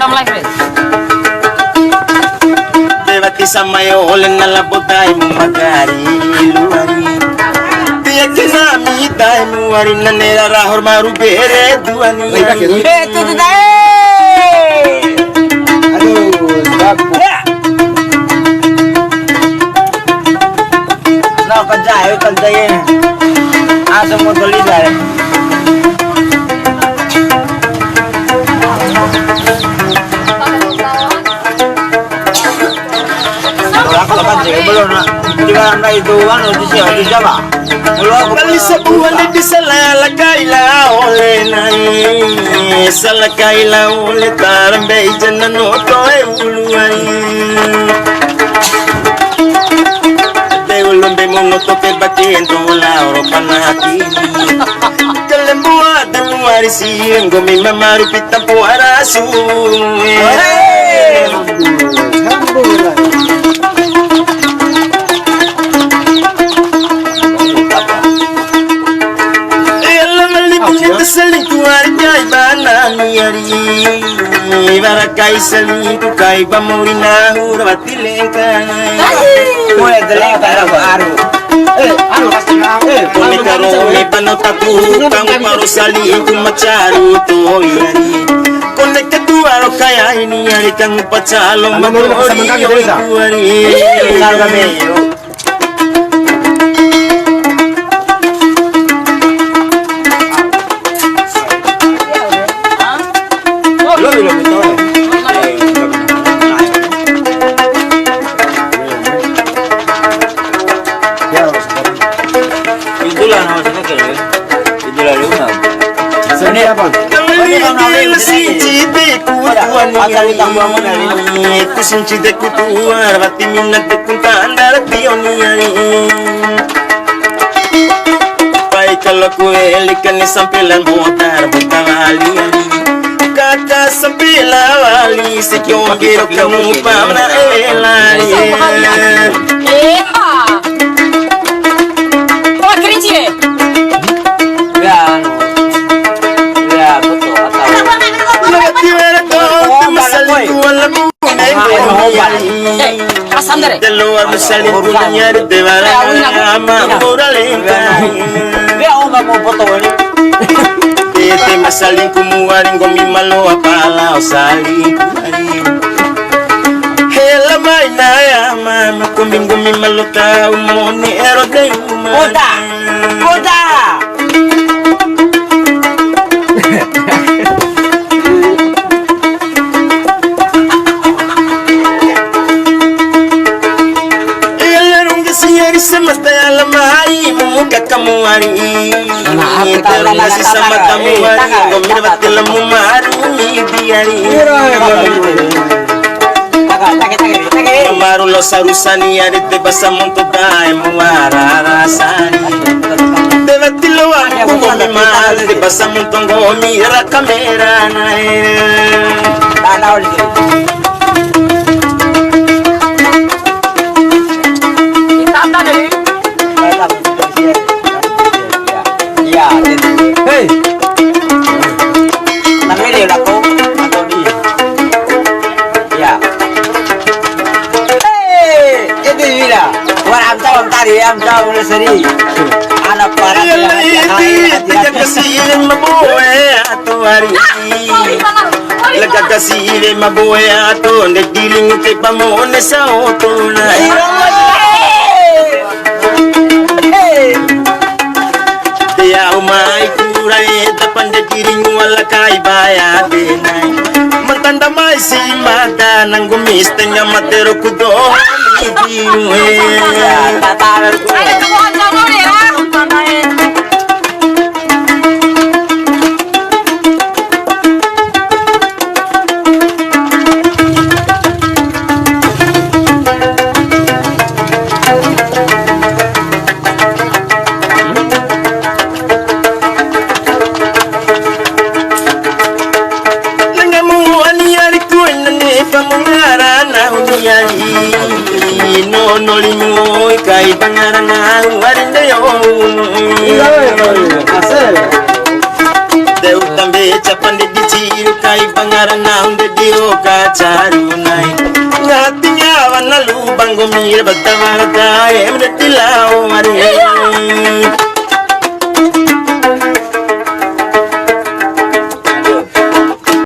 I'm live, guys. Devati samayo olen nalabotay magari luari. Tiyak nami tay muari nanera rahor maru bere duani. Itu dai. Aduh, Nah, kerja asam modal ini. Belum nak jika anda itu anu di siapa? Kali sebuah di salah kaila oleh nai, salah kaila oleh tarambe jangan notoe uluan. Deulum bemono tope batin tola Europa nati. Kalembua demuari sing gomi mamaru pitam puarasu. Selingkuh harga ibana miari barakai selingkuh kai bamurina hurwati lengkai mulai delengkai aru pone karo ibana taku kamu paru selingkuh macaru to iari kone kedua lo kaya ini hari kamu pacalong mamori hari kalau kue likan sampilan botar butali kata sampilan wali sekian giro kamu pamna elari Oh, kerinci. ya betul Deluar mesalin punya di dewaran mau foto ini. Ete mesalin kumuarin gomi malo apala saling kuarin. Hela maina ya mama gomi malo tau moni ero dei Boda. Semesta alam hari muka kamu hari terus masih sama kamu hari gomir batil mumaru diari maru lo sarusani ari te basa monto dai muara rasani te batil lo aku gomi mal te basa monto gomi ra kamera nai dana oli am tahu seri anak para tidak kasih maboe atau hari lega kasih maboe atau ndek diling ke pamone sa otona dia umai kurai depan de diling wala kai baya denai mantanda mai si mata nanggumis tengah matero kudo no limu kai pangarana warinde yo deu tambe chapande di Chiru kai pangarana unde dio ka charunai. Ngatinya wana lubang gomir batavata emre tilao mare.